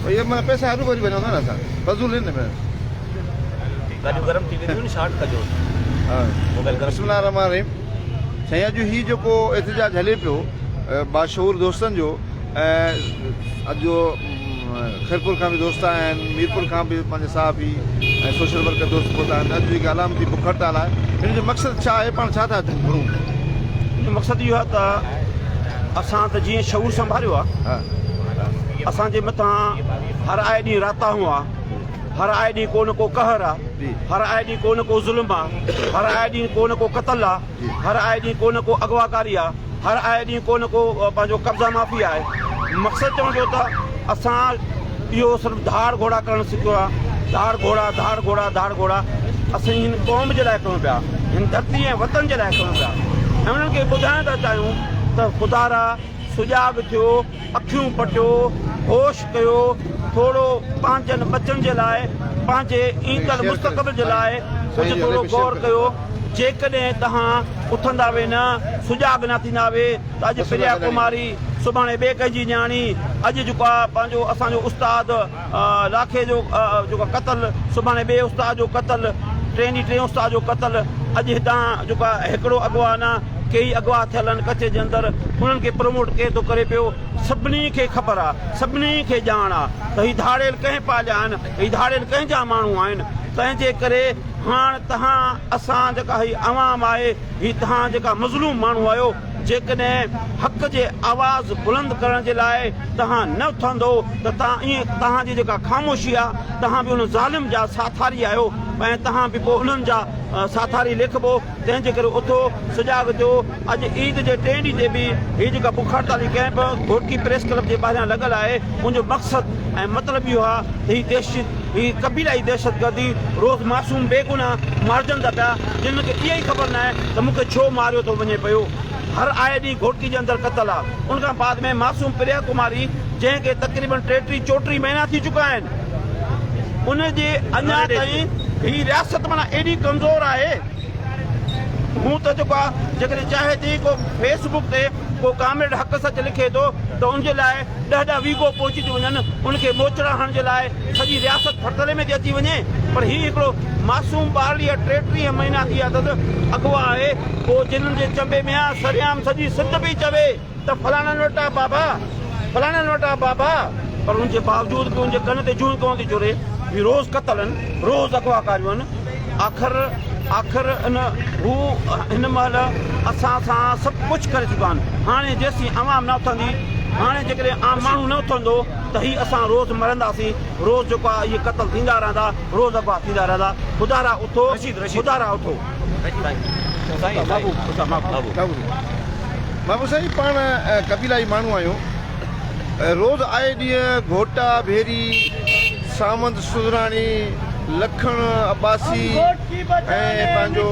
ये मैं पैसा हरू भरी वञूं था न असां फज़ूल आहिनि न गाॾियूं गरम थी वेंदियूं न शार्ट कजो हा मोबाइल गरम बिस्मिल्लाह रहमान रहीम साईं अॼु ही जेको एहतजाज हले पियो बाशऊर दोस्तनि जो ऐं अॼु जो खैरपुर खां बि दोस्त आया आहिनि मीरपुर खां बि पंहिंजे साहबी ऐं सोशल वर्कर दोस्त पहुता आहिनि अॼु जेकी अलामती बुख हड़ताल आहे हिन जो मक़सदु छा आहे पाण छा था घुरूं मक़सदु इहो आहे त असां त जीअं शऊर संभालियो आहे हा असांजे मथां हर आए ॾींहुं राता हुआ हर आए ॾींहुं को न को कहर आहे हर आए ॾींहुं को न को ज़ुल्म आहे हर आए ॾींहुं को न को क़तल आहे हर आए ॾींहुं को न को अगवाकारी आहे हर आए ॾींहुं को न को पंहिंजो कब्ज़ा माफ़ी आहे मक़सदु चवण जो त असां इहो सिर्फ़ु धाड़ घोड़ा करणु सिखियो आहे धाड़ घोड़ा धाड़ घोड़ा धाड़ घोड़ा असां हिन क़ौम जे लाइ कयूं पिया हिन धरती ऐं वतन जे लाइ कयूं पिया ऐं उन्हनि खे ॿुधाइण था चाहियूं त ख़ुदारा सुजाॻ थियो अखियूं पटियो होश कयो थोरो पंहिंजनि बचनि जे लाइ पंहिंजे ईंदड़ मुस्तक़बिल जे लाइ कुझु थोरो गौर कयो जेकॾहिं तव्हां उथंदा वे न सुजाॻ न थींदा वे त अॼु प्रिया कुमारी सुभाणे ॿिए कंहिंजी न्याणी अॼु जेको आहे पंहिंजो असांजो उस्ताद लाखे जो जेको क़तल सुभाणे ॿिए उस्ताद जो क़तल टे उस्ताद जो क़तल अॼु हितां जेको आहे हिकिड़ो अॻुवा न कई अॻुवा थियल आहिनि कच्छ जे अंदरि उन्हनि खे प्रमोट केर थो करे पियो सभिनी खे ख़बर आहे सभिनी खे ॼाण आहे त हीअ धाड़ियल कंहिं पालिया आहिनि हीअ धाड़ियल कंहिंजा माण्हू आहिनि तंहिंजे करे हाणे तव्हां असां जेका हीअ अवाम आहे हीअ तव्हां जेका मज़लूम माण्हू आहियो जेकॾहिं हक़ जे आवाज़ बुलंद करण जे लाइ तव्हां न उथंदो त तव्हां ईअं तव्हांजी जेका ख़ामोशी आहे तव्हां बि उन ज़ालिम जा साथारी आहियो ऐं तव्हां बि पोइ उन्हनि जा साथारी लिखिबो तंहिंजे करे उथो सुजाॻ थियो अॼु ईद जे 3 ॾींहं ते बि हीअ जेका बुख हड़ताली कैंप घोटकी प्रेस क्लब जे ॿाहिरां लॻल आहे मुंहिंजो मक़सदु ऐं मतिलबु इहो आहे त हीअ दहशत हीअ कबीलाई दहशतगर्दी रोज़ मासूम बेगुनाह मारिजनि था पिया जिन खे इहा ई ख़बर न आहे त मूंखे छो मारियो थो वञे पियो हर आए ॾींहुं घोटकी जे अंदरि क़तल आहे उन खां बाद में मासूम प्रिया कुमारी जंहिंखे तक़रीबन 33-34 महीना थी चुका आहिनि उनजे अञा ताईं हीअ रियासत माना एॾी कमज़ोर आहे हू त जेको आहे जेकॾहिं चाहे थी को फेसबुक ते को कामेड हक़ सच लिखे थो त उनजे लाइ 10 वीगो पहुची थी वञनि उनखे मोचड़ा हणण जे लाइ सॼी रियासत फटले में थी अची वञे पर हीअ हिकिड़ो मासूम ॿारहं 33 महीना थी विया अथसि अॻुवा आहे पोइ जिन्हनि जे चंबे में आहे सरियाम सॼी सिंध पई चवे त फलाणनि वटि आहे बाबा फलाणनि वटि आहे बाबा पर उनजे बावजूद बि उनजे कन ते जूं कोन थी चुरे हीअ रोज़ क़तल आहिनि रोज़ अगवाकारियूं आहिनि आख़िर हू हिन महिल असां सां सभु कुझु करे चुका आहिनि हाणे जेसीं आवाम न उथंदी हाणे जेकॾहिं आम माण्हू न उथंदो त हीअ असां रोज़ मरंदासीं रोज़ जेको आहे इहे क़तल थींदा रहंदा रोज़ अगवा थींदा रहंदा ख़ुदारा उथो ख़ुदारा उथो बाबू साईं पाण कबीलाई माण्हू आहियूं रोज़ आए ॾींहुं घोटा भेरी सामंत सुधराणी लखण अब्बासी ऐं पंहिंजो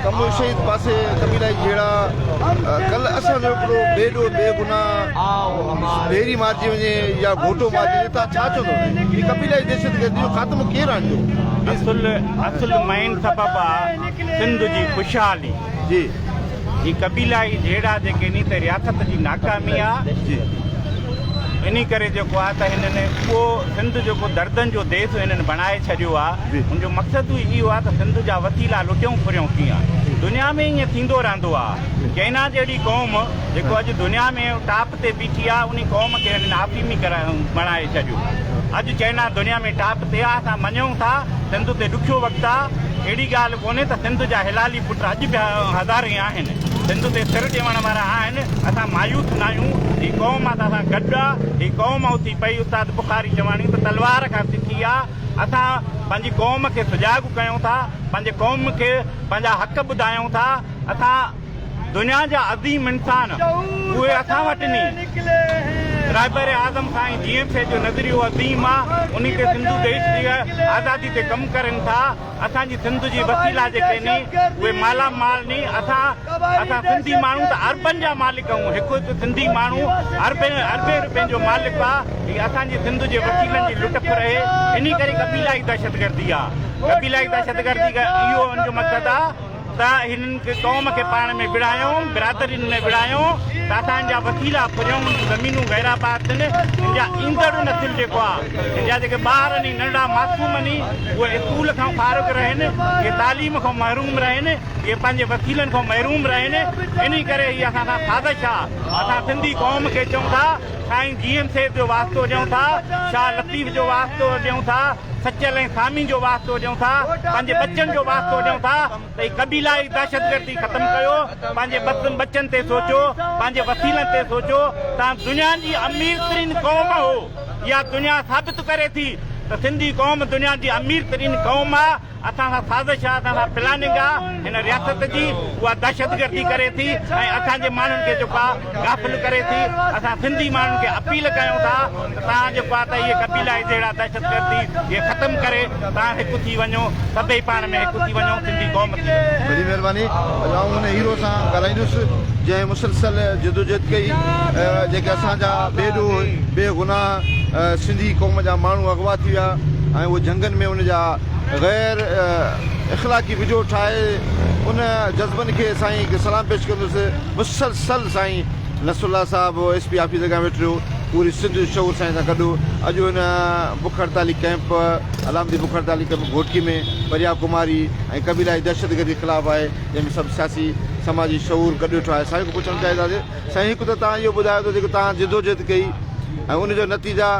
कमो शहीद पासे कबीलाई जहिड़ा कल्ह असांजो हिकिड़ो बेॾो बेगुनाह भेरी मारिजी वञे या घोटो मारिजी वञे तव्हां छा चवंदो हीअ कबीलाई दहशतगर्दी जो ख़ात्मो केरु आणिजो असुल मेन सबबु आहे सिंध जी ख़ुशहाली जी ही कबीलाई जहिड़ा जेके इन ते रियासत जी नाकामी आहे जी इन करे जेको आहे त हिननि उहो सिंध जेको दर्दनि जो देश हिननि बणाए छॾियो आहे हुनजो मक़सदु ई इहो आहे त सिंध जा वसीला लुटियूं फुरियूं कीअं दुनिया में ईअं थींदो रहंदो आहे चाइना जहिड़ी क़ौम जेको अॼु दुनिया में टॉप ते बीठी आहे उन क़ौम खे हिननि आफ़ीमी बणाए छॾियो अॼु चाइना दुनिया में टॉप ते आहे असां मञूं था सिंध ते ॾुखियो वक़्तु आहे अहिड़ी ॻाल्हि कोन्हे त सिंध जा हिलाली पुट अॼु बि हज़ारे आहिनि सिंध ते सिर ॾियण वारा आहिनि असां मायूस न आहियूं हीअ क़ौम आहे त असां गॾु आहे हीअ क़ौम उथी पई उस्ताद बुखारी चवाणी त तलवार खां सिखी आहे असां पंहिंजी क़ौम खे सुजाॻ कयूं था पंहिंजे क़ौम खे पंहिंजा हक़ ॿुधायूं था असां दुनिया जा अज़ीम इंसान उहे असां वटि नी राइबर आज़म साईं GMC जो नज़रियो अज़ीम आहे उन खे सिंधु देश जी आज़ादी ते कमु करनि था असांजी सिंध जी वसीला जेके नी उहे मालामाल नी असां सिंधी माण्हू त अरबनि जा मालिक आहियूं हिकु सिंधी माण्हू अरबे रुपए जो मालिक आहे हीअ असांजी सिंध जे वसीलनि जी लुट रहे इन करे कबीलाई दहशतगर्दी आहे कबीलाई दहशतगर्दी इहो हुनजो मक़सदु आहे त त हिननि खे क़ौम खे पाण में विड़हायूं, बिरादरीनि में विड़हायूं त असांजा वसीला फुरियूं ज़मीनूं गैराबाद थियनि। हिनजा ईंदड़ नसिल जेको आहे, हिनजा जेके ॿार आहिनि नंढा मासूम आहिनि उहे स्कूल खां फारिग रहनि, इहे तालीम खां महरूम रहनि, इहे पंहिंजे वसीलनि खां महरूम रहनि। इन करे हीअ असां सां साज़िश आहे। असां सिंधी क़ौम खे चऊं था साईं GM साहिब जो वास्तो ॾियूं था, शाह लतीफ़ जो वास्तो ॾियूं था, सचल ऐं सामी जो वास्तो ॾियूं था, पंहिंजे बच्चनि जो वास्तो ॾियूं था त हीअ क़बीलाई दहशतगर्दी ख़तमु कयो। पंहिंजे बच्चनि ते सोचो, पंहिंजे वसीलनि ते सोचो। तव्हां दुनिया जी अमीर तरीन क़ौम हो, इहा दुनिया साबित करे थी त सिंधी क़ौम दुनिया जी अमीर तरीन क़ौम आहे। असां सां साज़िश आहे, असां सां प्लानिंग आहे हिन रियासत जी। उहा दहशतगर्दी करे थी ऐं असांजे माण्हुनि खे जेको आहे गाफ़िल करे थी। असां सिंधी माण्हुनि खे अपील कयूं था त तव्हां जेको आहे त इहे क़बीलाई जहिड़ा दहशतगर्दी इहे ख़तमु करे तव्हां हिकु थी वञो, सभई पाण में हिकु थी वञो, सिंधी क़ौम थी। वॾी महिरबानी। आउं हुन हीरो सां ॻाल्हाईंदुसि जंहिं मुसलसल जदोजहद कई, जेके असांजा बेगुनाह सिंधी क़ौम जा माण्हू अगवा थी विया ऐं उहे जंगनि में उन जा गैर इख़लाक़ी वीडियो ठाहे उन जज़्बनि खे साईं खे सलाम पेश कंदुसि। मुसलसल साईं नसरुल्ला साहिबु SP ऑफिस खां वेठो पूरी सिंध शऊर साईं सां गॾु अॼु हिन बुख हड़ताली कैंप, अलामदी बुख हड़ताली कैंप घोटकी में परिया कुमारी ऐं क़बीलाई दहशतगर्दी ख़िलाफ़ु आहे, जंहिंमें सभु सियासी समाजी शऊर गॾु वेठो आहे। साईं खां पुछणु चाहींदासीं, साईं हिकु त तव्हां इहो ॿुधायो त जेको तव्हां जिदोजहद कई ऐं उनजो नतीजा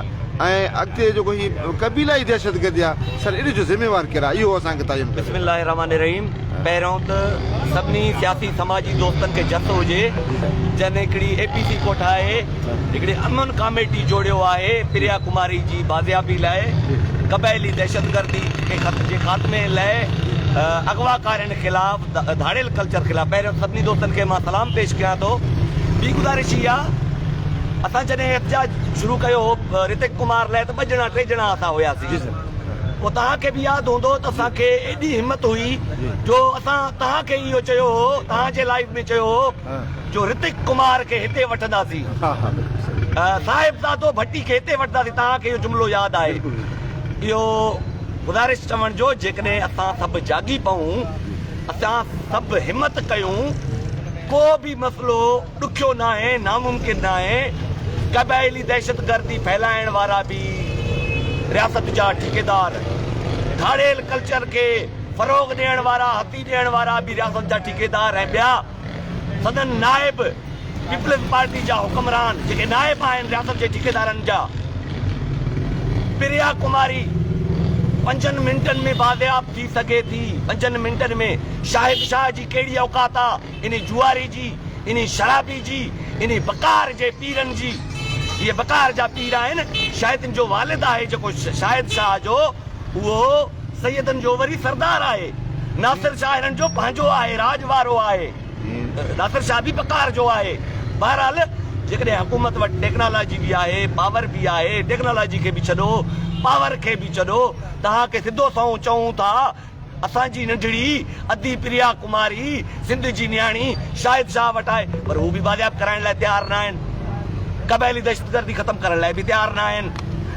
ऐं अॻिते जेको ही क़बीलाई दहशतगर्दी आहे, सर इन जो ज़िम्मेवार केरु आहे, इहो असांखे तइयन कयो। बिस्मिल्लाहिर्रहमानिर्रहीम। पहिरियों त सभिनी सियासी समाजी दोस्तनि खे जस हुजे जंहिं हिकिड़ी APC को ठाहे, हिकिड़ी अमन कमेटी जोड़ियो आहे प्रिया कुमारी जी बाज़ियाबी लाइ, क़बाइली दहशतगर्दी जे ख़ात्मे लाइ, अगवाकारनि ख़िलाफ़, धाड़ियल कल्चर ख़िलाफ़। पहिरियों सभिनी दोस्तनि खे मां सलाम पेश कयां थो। ॿी गुज़ारिश इहा, असां जॾहिं एहतजाज शुरू कयो ऋतिक कुमार लाइ त 2 ॼणा 3 ॼणा असां हुयासीं। पोइ तव्हांखे बि यादि हूंदो त असांखे एॾी हिमत हुई जो असां तव्हांखे इहो चयो हो, तव्हांजे लाइफ में चयो हो जो ऋतिक कुमार खे हिते वठंदासीं, साहिबज़ादो भट्टी खे हिते वठंदासीं। तव्हांखे इहो जुमिलो यादि आहे। इहो गुज़ारिश चवण जो, जेकॾहिं असां सभु जागी पऊं, असां सभु हिमत कयूं, को बि मसइलो ॾुखियो न आहे, नामुमकिन न आहे। क़बाइली दहशतगर्दी फैलाइण वारा बि रियासत जा ठेकेदार, धाड़ियल कल्चर खे फ़रोग़ ॾियण वारा, हथी ॾियण वारा बि रियासत जा ठेकेदार ऐं ॿिया सदन नाइब पीपल्स पार्टी जा हुक्मरान जेके नाइब आहिनि रियासत जे ठेकेदारनि जा। प्रिया कुमारी 5 मिंटनि में बाज़ियाब थी सघे थी। 5 मिंटनि में शाहिद शाह जी कहिड़ी औकात आहे, इन जुआरी जी, इन शराबी जी, इन बकार जे पीरनि जी। ये बकार जा पीर आहिनि। शाहिदनि जो वालिद आहे जेको शाहिद शाह जो, उहो सैयदनि जो वरी सरदार आहे। नासिर शाह हिननि जो पंहिंजो आहे, राज वारो आहे। नासिर शाह बि बकार जो आहे। बहरहाल जेकॾहिं हुकूमत वटि टेक्नोलॉजी बि आहे, पावर बि आहे, टेक्नोलॉजी खे बि छॾो, पावर खे बि छॾो, तव्हांखे सिधो सऊं चऊं था असांजी नंढड़ी अदी प्रिया कुमारी सिंध जी न्याणी शाहिद शाह वटि आहे, पर हू बि बाज़ियाब कराइण लाइ तयारु न आहिनि। क़बाइली दहशतगर्दी ख़तमु करण लाइ बि तयारु न आहिनि।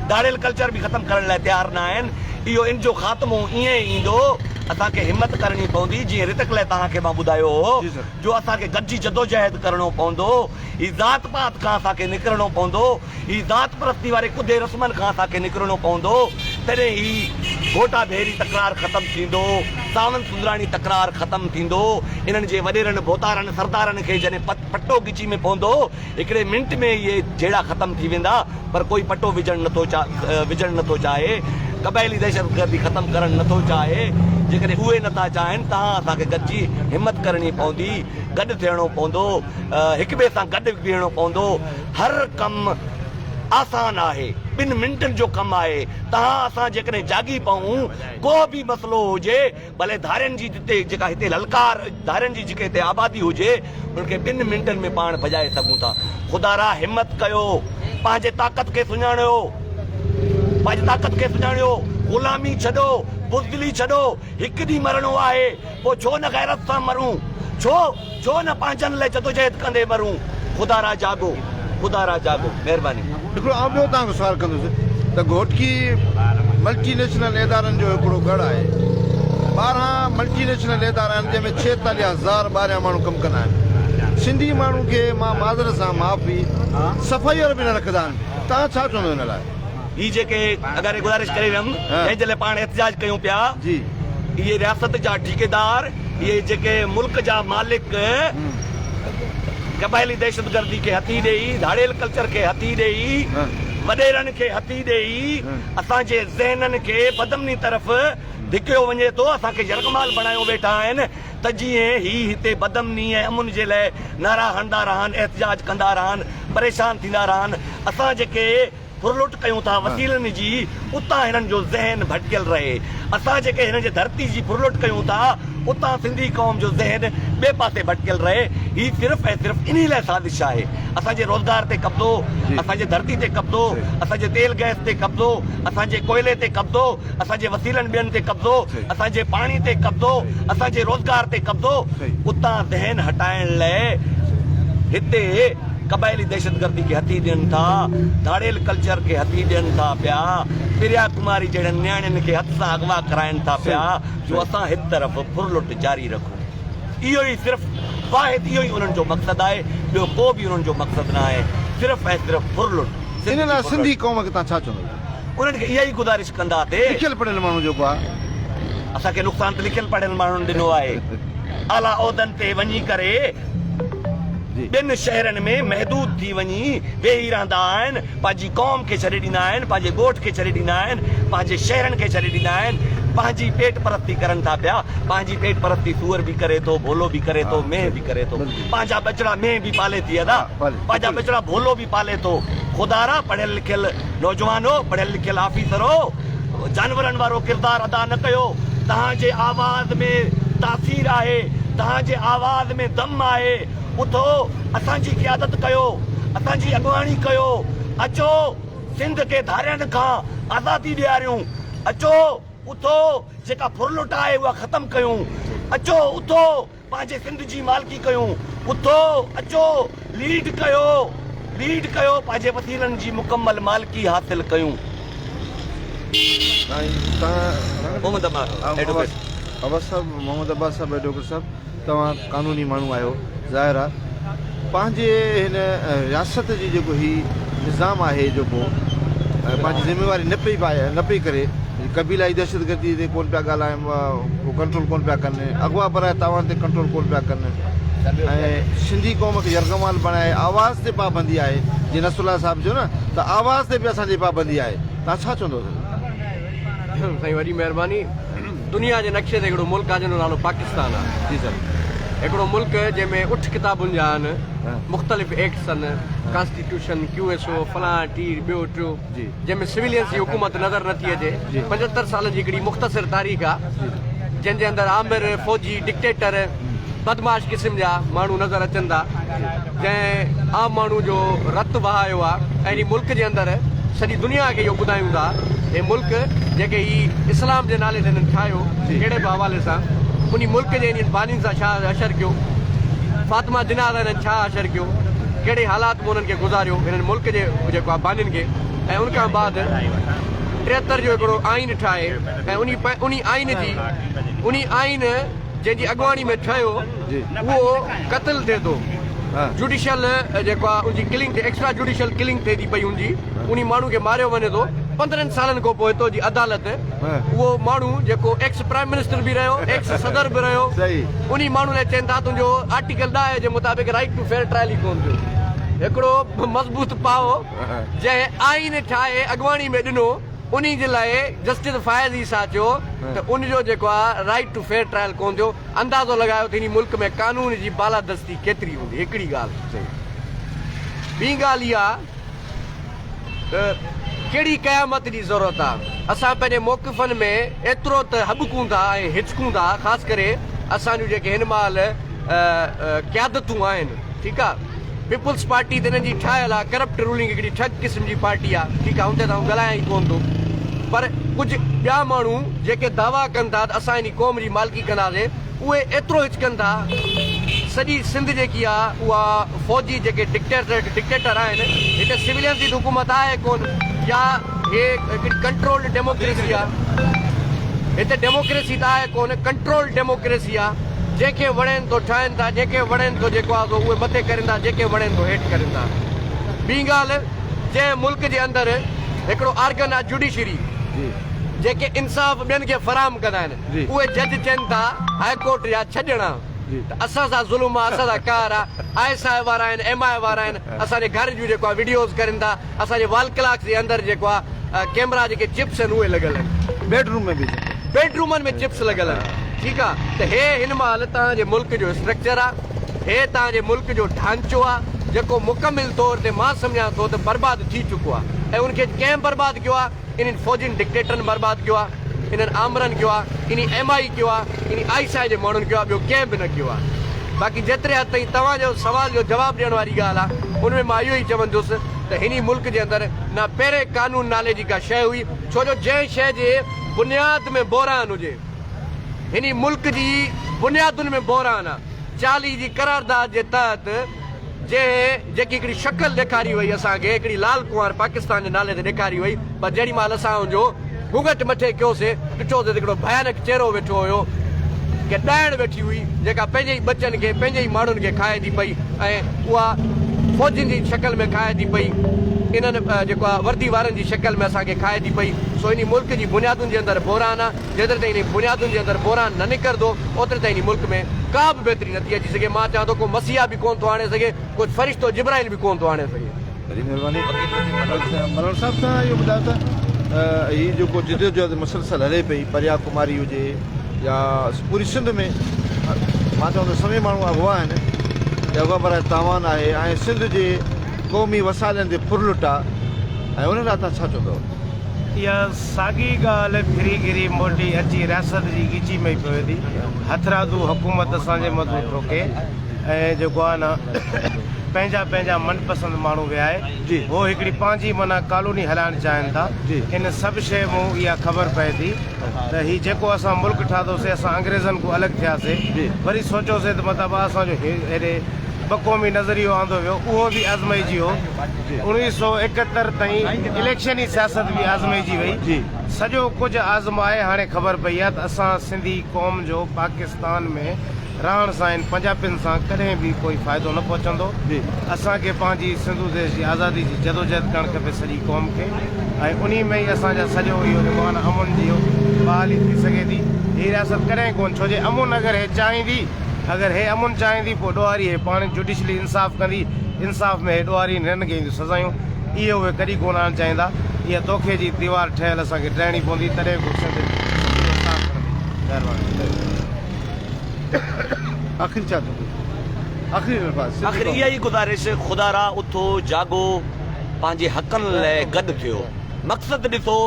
धाड़ियल कल्चर बि ख़तमु करण लाइ तयारु न आहिनि। इहो इन जो ख़ात्मो ईअं ई ईंदो। असांखे हिमत करणी पवंदी, जीअं ऋतिक लाइ तव्हांखे मां ॿुधायो हो जो असांखे गॾिजी जदोजहद करणो पवंदो। ही ज़ात पात खां असांखे निकिरणो पवंदो, ही ज़ात परस्ती वारे कुदे रस्मनि खां असांखे निकिरणो पवंदो। तॾहिं ही घोटा भेरी तकरार ख़तमु थींदो, सावंत सुंदराणी तकरार ख़तमु थींदो। इन्हनि जे वॾेरनि बोतारनि सरदारनि खे जॾहिं पटो गिची में पवंदो, हिकिड़े मिंट में इहे जहिड़ा ख़तमु थी वेंदा, पर कोई पटो विझणु नथो चाहे। क़बाइली दहशतगर्दी ख़तमु करणु नथो चाहे। जेकॾहिं उहे नथा चाहिनि, तव्हां असांखे गॾिजी हिमत करणी पवंदी, गॾु थियणो पवंदो, हिक ॿिए सां गॾु बीहणो पवंदो। हर कमु आसान आहे, 2 मिंटनि जो कमु आहे। तव्हां असां जेकॾहिं जागी पऊं, को बि मसइलो हुजे, भले धारियुनि जी जेका हिते ललकार, धारियुनि जी जेके हिते आबादी हुजे, उनखे 2 मिंटनि में पाण भॼाए सघूं था। ख़ुदा हिमत कयो, पंहिंजे ताक़त खे सुञाणियो, ग़ुलामी छॾो, बुज़दिली छॾो। हिकु ॾींहुं मरणो आहे, पोइ छो न गैरत सां मरूं, छो न पंहिंजनि लाइ जदोजहद कंदे मरूं। ख़ुदा जागो, महिरबानी। हिकिड़ो आउं ॿियो तव्हांखे सुवालु कंदुसि त घोटकी मल्टीनेशनल इदारनि जो हिकिड़ो गढ़ आहे, 12 मल्टीनेशनल इदारा आहिनि जंहिंमें 46,000 ॿाहिरियां माण्हू कमु कंदा आहिनि। सिंधी माण्हू खे मां माज़र सां माफ़ी सफ़ाई वारा बि न रखंदा आहिनि। तव्हां छा चवंदो हिन लाइ? ही जेके अगरि गुज़ारिश करे वियमि जंहिं जे पाण एहतिजाज कयूं पिया, जी इहे रियासत जा ठेकेदार, इहे जेके मुल्क जा मालिक क़बाइली दहशतगर्दी खे हथी ॾेई, धाड़ेल कल्चर खे हथी ॾेई, वॾेरनि खे हथी ॾेई असांजे ज़हननि खे बदमनी तरफ़ धिकियो वञे थो, असांखे यरगमाल बणायो वेठा आहिनि त जीअं ही हिते बदमनी ऐं अमुन जे लाइ नारा हणंदा रहनि, एहतिजाज कंदा रहनि, परेशान थींदा रहनि। असां जेके फुरलुट कयूं था वसीलनि जी, उतां हिननि जो ज़हन भटकियल रहे। असां जेके हिन जे धरती जी फुरलुट कयूं था, उतां सिंधी क़ौम जो ज़हन ॿिए पासे भटकियल रहे। ही सिर्फ़ु ऐं सिर्फ़ु इन लाइ साज़िश आहे। असांजे रोज़गार ते कब्ज़ो, असांजे धरती ते कब्ज़ो, असांजे तेल गैस ते कब्ज़ो, असांजे कोयले ते कब्ज़ो, असांजे वसीलनि ॿियनि ते कब्ज़ो, असांजे पाणी ते कब्ज़ो, असांजे रोज़गार ते कब्ज़ो। उतां ज़हन हटाइण लाइ हिते क़बाइली दहशतगर्दी खे हथी ॾियनि था, धाड़ेल कल्चर खे हथी ॾियनि था पिया, प्रिया कुमारी जहिड़नि नियाणियुनि खे हथ सां अगवा कराइनि था पिया, जो असां हिकु तरफ़ फुरलुट जारी रखूं। इहो ई सिर्फ़ु वाहिद इहो ई उन्हनि जो मक़सदु आहे, ॿियो को बि उन्हनि जो मक़सदु न आहे, सिर्फ़ु ऐं सिर्फ़ु फुरलुट। इन लाइ सिंधी क़ौम खे तव्हां छा चवंदो? उन्हनि खे इहा ई गुज़ारिश कंदासीं। लिखियल पढ़ियल माण्हू जेको आहे, असांखे नुक़सानु त लिखियल पढ़ियल माण्हुनि ॾिनो आहे। आला उहिदनि ते वञी करे ॿिनि शहरनि में महदूद थी वञी वेही रहंदा आहिनि, पंहिंजी क़ौम खे छॾे ॾींदा आहिनि, पंहिंजे ॻोठ खे छॾे ॾींदा आहिनि, पंहिंजे शहरनि खे छॾे ॾींदा आहिनि, पंहिंजी पेट परस्ती करनि था पिया। पंहिंजी पेट परस्ती सूअर बि करे थो, भोलो बि करे थो, मेंह बि करे थो, पंहिंजा बचड़ा मेंह बि पाले थी अदा, पंहिंजा बचड़ा भोलो बि पाले थो। खुदारा पढ़ियल लिखियल नौजवानो, पढ़ियल लिखियल ऑफिसरो, जानवरनि वारो किरदार अदा न कयो। तव्हांजे आवाज़ में तासीर आहे, तव्हांजे आवाज़ में दम आहे। उथो, असांजी क़यादत कयो, असांजी अॻुवाणी कयो। अचो सिंध खे धारियनि खां आज़ादी ॾियारियूं। अचो उथो, जेका फुरलुट आहे उहा ख़तमु कयूं। अचो उथो, पंहिंजे सिंध जी मालिकी कयूं। उथो अचो, लीड कयो, लीड कयो, पंहिंजे वसीलनि जी मुकमल मालिकी हासिल कयूं। मोहम्मद अब्बास साहब, मोहम्मद अब्बास साहब, एडवोकेट साहब, तव्हां कानूनी माण्हू आहियो, ज़ाहिर आहे पंहिंजे हिन रियासत जी जेको ही निज़ाम आहे, जेको पंहिंजी ज़िम्मेवारी न पई करे, कबीलाई दहशतगर्दी ते कोन पिया ॻाल्हाइनि, उहो कंट्रोल कोन पिया कनि, अॻुवा बराए तव्हां ते कंट्रोल कोन पिया कनि, ऐं सिंधी क़ौम खे यरगमाल बणाए आवाज़ ते पाबंदी आहे। जीअं नसरुल्ला साहिब जो न, त आवाज़ ते बि असांजी पाबंदी आहे। तव्हां छा चवंदो? साईं वॾी महिरबानी। दुनिया जे नक्शे ते हिकिड़ो मुल्क आहे जंहिंजो नालो पाकिस्तान आहे। जी सर। हिकिड़ो मुल्क जंहिंमें उठ किताबुनि जा आहिनि, मुख़्तलिफ़ एक्ट्स आहिनि, कॉन्स्टिट्यूशन, QSO, फलां टी ॿियो टियों, जंहिंमें सिविलियंस जी हुकूमत नज़र नथी अचे। 75 सालनि जी हिकिड़ी मुख़्तसिर तारीख़ आहे, जंहिंजे अंदरि आमिर, फ़ौजी, डिक्टेटर, बदमाश क़िस्म जा माण्हू नज़र अचनि था, जंहिं आम माण्हू जो रतु वहायो आहे। ऐं इन मुल्क जे अंदरि सॼी दुनिया खे इहो ॿुधायूं था, हे मुल्क जेके ही इस्लाम जे नाले ते हिननि ठाहियो, कहिड़े बि हवाले सां, उन मुल्क जे इन बानियुनि सां छा असर कयो, फातिमा जिन्ना सां हिननि छा असर कयो, कहिड़े हालात में उन्हनि खे गुज़ारियो हिननि मुल्क जे जेको आहे बानियुनि खे। ऐं उन खां बाद 73 जो हिकिड़ो आइन ठाहे, ऐं उन आइन जंहिंजी अॻुवाणी में ठहियो, उहो क़त्ल थिए थो। जुडिशियल जेको आहे उनजी किलिंग, एक्स्ट्रा जुडिशियल किलिंग थिए थी पई हुनजी, उन माण्हू खे मारियो वञे थो। 15 सालनि खां पोइ हितो जी अदालत उहो माण्हू जेको एक्स प्राइम मिनिस्टर बि रहियो, एक्स सदर बि रहियो, उन माण्हू लाइ चवनि था तुंहिंजो आर्टिकल 10 जे मुताबिक़ राइट टू फेयर ट्रायल ई कोन थियो। हिकिड़ो मज़बूत पाओ जंहिं आइन ठाहे अॻुवाणी में ॾिनो, उन जे लाइ जस्टिस फायज़ ई सां चयो त उनजो जेको आहे राइट टू फेयर ट्रायल कोन थियो। अंदाज़ो लॻायो त इन मुल्क में कानून जी बालादस्ती केतिरी हूंदी। हिकिड़ी ॻाल्हि। ॿी ॻाल्हि इहा त कहिड़ी क़यामत जी ज़रूरत आहे। असां पंहिंजे मौक़िफ़नि में एतिरो त हॿकूं था ऐं हिचकूं था, ख़ासि करे असांजूं जेके हिन महिल क़यादतूं आहिनि, ठीकु आहे। पीपुल्स पार्टी त हिननि जी ठाहियल आहे, करप्ट रूलिंग हिकिड़ी ठग क़िस्म जी पार्टी आहे, ठीकु आहे, हुन ते त ॻाल्हायां ई कोन थो। पर कुझु ॿिया माण्हू जेके दावा कनि था त असां इन क़ौम जी मालिकी कंदासीं, उहे एतिरो हिचकनि था। सॼी सिंध जेकी आहे उहा फ़ौजी जेके डिक्टेटर आहिनि, हिते सिविलियन जी हुकूमत आहे कोन, या हे हिकिड़ी कंट्रोल्ड डेमोक्रेसी आहे। हिते डेमोक्रेसी त आहे कोन, कंट्रोल डेमोक्रेसी आहे। जंहिंखे वणेनि थो ठाहिनि था, जंहिंखे वणेनि थो जेको आहे उहे मथे करनि था, जंहिंखे वणेनि थो हेठि करनि था। ॿी ॻाल्हि, जंहिं मुल्क जे अंदरि हिकिड़ो आर्गन आहे जुडिशरी, जेके इंसाफ़ ॿियनि खे फराहम कंदा आहिनि, उहे जज चवनि था हाई कोर्ट जा छॾणा। त असां सां ज़ुल्म आहे, असां सां कार आहे। ISI वारा आहिनि, MI वारा आहिनि, असांजे घर जूं जेको आहे वीडियोज़ करनि था, असांजे वॉल क्लॉक्स जे अंदरि जेको आहे कैमरा जेके चिप्स आहिनि उहे लॻल आहिनि, बेडरूम में भी बेडरूमनि में चिप्स लॻल आहिनि। ठीकु आहे, त हे हिन महिल तव्हांजे मुल्क जो स्ट्रक्चर आहे, हे तव्हांजे मुल्क जो ढांचो आहे, जेको मुकमिल तौर ते मां सम्झां थो त बर्बाद थी चुको आहे। ऐं उनखे कंहिं बर्बाद कयो आहे? इन्हनि फौजियुनि डिक्टेटरनि बर्बाद कयो आहे, इन्हनि आमरनि कयो आहे, इन MI कयो आहे, इन ISI जे माण्हुनि कयो आहे, ॿियो कंहिं बि न कयो आहे। बाक़ी जेतिरे हद ताईं तव्हांजो सवाल जो जवाबु ॾियण वारी ॻाल्हि आहे, उनमें मां इहो ई चवंदुसि त हिन मुल्क जे अंदरि न पहिरें कानून नाले जी का शइ हुई, छो जो जंहिं शइ जे बुनियाद में बहरान हुजे, हिन मुल्क जी बुनियादुनि में बहरान आहे। 40 जी करारदाद जे तहत जेकी हिकिड़ी शक्ल ॾेखारी वई असांखे, हिकिड़ी लाल कुंवर पाकिस्तान जे नाले ते ॾेखारी वई, पर जेॾी महिल असां हुनजो घूंघट मथे कयोसीं, ॾिठोसीं त हिकिड़ो भयानक चहिरो वेठो हुयो, के ॾाइण वेठी हुई, जेका पंहिंजे ई बचनि खे, पंहिंजे ई माण्हुनि खे खाए थी पई, ऐं उहा फौजियुनि जी शक्ल में खाए थी पई, इन्हनि जेको आहे वर्दी वारनि जी शक्ल में असांखे खाए थी पई। सो इन मुल्क जी बुनियादुनि जे अंदरि बहरान आहे। जेतिरे ताईं इन बुनियादुनि जे अंदरि बहरान न निकिरंदो, ओतिरे ताईं इन मुल्क में का बि बहितरी नथी अची सघे। मां चवां थो को मसीहा बि कोन थो आणे सघे, कुझु फ़रिश्तो जिब्राइल बि कोन थो आणे सघे। वॾी महिरबानी। मलण साहिब सां इहो ॿुधायो त हीअ जेको जदोजहद मुसलसल हले पई, परिया कुमारी हुजे या पूरी सिंध में, मां चवां थो सभई माण्हू अगवा आहिनि, अगवा पर तावान आहे, ऐं सिंध जे क़ौमी वसाइलनि ते फुरलुट आहे, ऐं उन लाइ तव्हां छा चवंदव? इहा साॻी ॻाल्हि फिरी गिरी मोटी अची रियासत जी ॻिची में पवे थी। हथरादू हुकूमत असांजे मथां ठोके, ऐं जेको आहे न पंहिंजा पंहिंजा मनपसंदि माण्हू विया आहे, हो हिकिड़ी पंहिंजी माना कॉलोनी हलाइणु चाहिनि था। इन सभु शइ मूं इहा ख़बर पए थी त हीउ जेको असां मुल्क ठाहियोसीं, असां अंग्रेज़नि खां अलॻि थियासीं, वरी सोचियोसीं त मतिलबु असांजो हेॾे बक़ौमी नज़रियो आंदो वियो, उहो बि आज़माइजी वियो। 1971 ताईं इलेक्शनी सियासत बि आज़माइजी वई, सॼो कुझु आज़माए हाणे ख़बर पई आहे त असां सिंधी क़ौम जो पाकिस्तान में रहण सां इन पंजाबियुनि सां कॾहिं बि कोई फ़ाइदो न पहुचंदो। असांखे पंहिंजी सिंधु देश जी आज़ादी जी जदोजहद करणु खपे सॼी क़ौम खे, ऐं उन में ई असांजा सॼो इहो जेको आहे न अमुन जी बहाली थी सघे थी। हीअ रियासत कॾहिं कोन, छो जे अमुन अगरि हे चाहींदी, अगरि हे अमुन चाहींदी, पोइ ॾोहारी हे पाण जुडिशली इंसाफ़ कंदी, इंसाफ़ में हे ॾोहारी हिननि खे ईंदियूं सज़ायूं, इहे उहे कॾहिं कोन आणणु चाहींदा। इहा तोखे जी दीवार ठहियलु असांखे ठाहिणी पवंदी, तॾहिं बि इंसाफ़ कंदी। महिरबानी। आख़िरी छा चवंदो? आख़िर इहा ई गुज़ारिश, ख़ुदा रा उथो जागो, पंहिंजे हक़नि लाइ गॾु थियो। मक़सदु ॾिसो,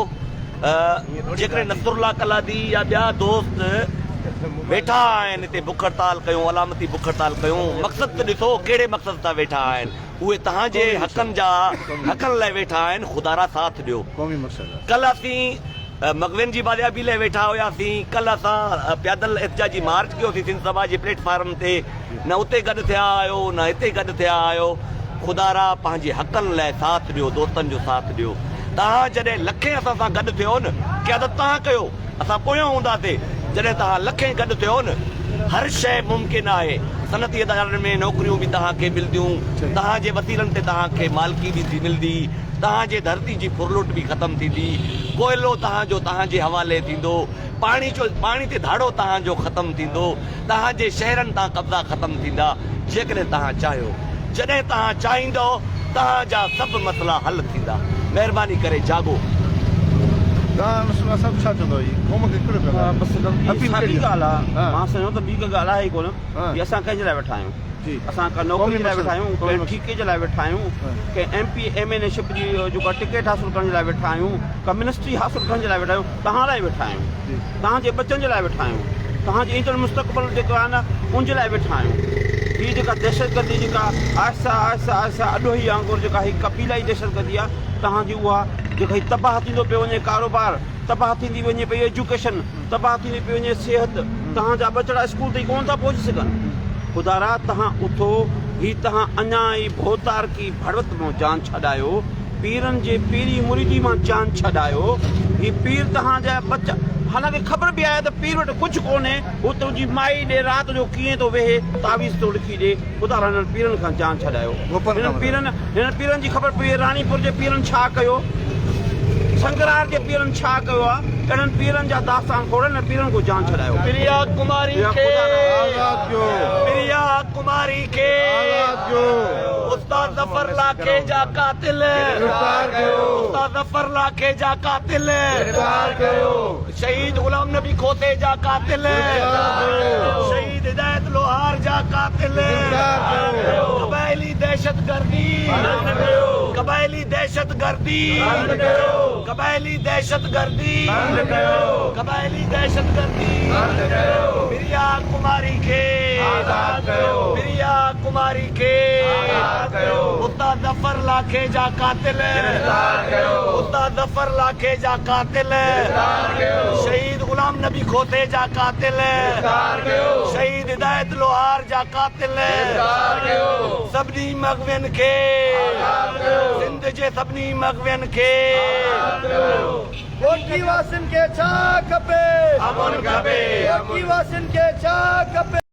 जेकॾहिं नसरुल्ला कलादी या ॿिया दोस्त वेठा आहिनि हिते बुख हड़ताल कयूं, अलामती बुख हड़ताल कयूं, मक़सदु त ॾिसो कहिड़े मक़सद सां वेठा आहिनि। उहे तव्हांजे हक़नि लाइ वेठा आहिनि, ख़ुदा रा साथ ॾियो। कल्ह असीं मगवेन जी बाज़ियाबी लाइ वेठा हुयासीं, कल्ह असां पैदल एहतिजाजी मार्च कयोसीं सिंध सभा जे प्लेटफॉर्म ते, न उते गॾु थिया आहियो न हिते गॾु थिया आहियो। ख़ुदा रा पंहिंजे हक़नि लाइ साथ ॾियो, दोस्तनि जो साथ ॾियो। तव्हां जॾहिं लखे असां सां गॾु थियो न, क़यादत तव्हां कयो, असां पोयां हूंदासीं। जॾहिं तव्हां लखे गॾु थियो न, हर शइ मुमकिन आहे। सनती इदारनि में नौकरियूं बि तव्हांखे मिलंदियूं, तव्हांजे वसीलनि ते तव्हांखे मालिकी बि थी मिलंदी, तव्हांजे धरती जी फुरलुट बि ख़तमु थींदी, कोयलो तव्हांजे हवाले थींदो, पाणी ते धाड़ो तव्हांजो ख़तमु थींदो, तव्हांजे शहरनि तां कब्ज़ा ख़तमु थींदा, जेकॾहिं तव्हां चाहियो। जॾहिं तव्हां चाहींदो, तव्हांजा सभु मसइला हल थींदा। महिरबानी करे जागो। तव्हां सभु छा चवंदो? क़ौम खे कहिड़ो ॻाल्हि आहे? मां सम्झो त ॿी का ॻाल्हि आहे ई कोन की असां कंहिंजे लाइ वेठा आहियूं। असां का नौकिरी जे लाइ वेठा आहियूं, कंहिं ठीके जे लाइ वेठा आहियूं, कंहिं MP MNA शिप जी जेका टिकट हासिलु करण जे लाइ वेठा आहियूं, का मिनिस्ट्री हासिलु करण जे लाइ वेठा आहियूं, तव्हां लाइ वेठा आहियूं, तव्हांजे बचनि जे लाइ वेठा आहियूं, तव्हांजे ईंदड़ मुस्तक़बिल जेको आहे न उनजे लाइ वेठा आहियूं। हीअ जेका दहशतगर्दी जेका आहिस्ता आहिस्ता अॾोही वांगुरु जेका हीअ कबीलाई दहशतगर्दी आहे, तव्हांजी उहा जेका हीअ तबाह थींदो पियो वञे कारोबार, तबाह थींदी वञे पई एजुकेशन, तबाह थींदी पई वञे सिहत, तव्हांजा बचड़ा स्कूल ताईं कोन था पहुची सघनि। ख़ुदा रा तव्हां उथो, ही तव्हां अञा ई भोतार की भड़वत मां जान छॾायो, पीरनि जे पीरी मुरीदी मां जान छॾायो। ही पीर तव्हांजा बच्चा हालांकि ख़बर बि आहे त पीर वटि कुझु कोन्हे, हू तुंहिंजी माई ॾे राति जो कीअं थो वेहे तावीज़ थो लिखी ॾे। ख़ुदा हिननि पीरनि खां जान छॾायो। हिननि पीरनि जी ख़बर पई रानीपुर जे पीरनि छा कयो, शंकरार जे पीरनि छा कयो आहे। इन्हनि पीरनि जा दास्तान खोड़, हिन पीरनि को जान छॾायो। प्रिया कुमारी के प्रिया कुमारी के उस्ताद जफर लाखे जा कातिल, उस्ताद जफर लाखे जा कातिल, शहीद गुलाम नबी खोते जा कातिल, शहीद हिदायत लोहार जा कातिल, कबायली दहशतगर्दी, कबायली दहशतगर्दी, कबायली दहशतगर्दी, कबायली दहशतगर्दी, प्रिया कुमारी के, प्रिया कुमारी के उस्ताद जफर लाखे जा कातिल, उस्ताद जफर लाखे जा कातिल, शहीद गुलाम नबी खोते जा कातिल, शहीद हिदायत लोहार जा कातिल, सभिनी मग़वियुनि खे, सिंध जे सभिनी मग़वियुनि खे कोटली वासिन के छा खपे, अमन खपे, कोटली वासिन के छा खपे।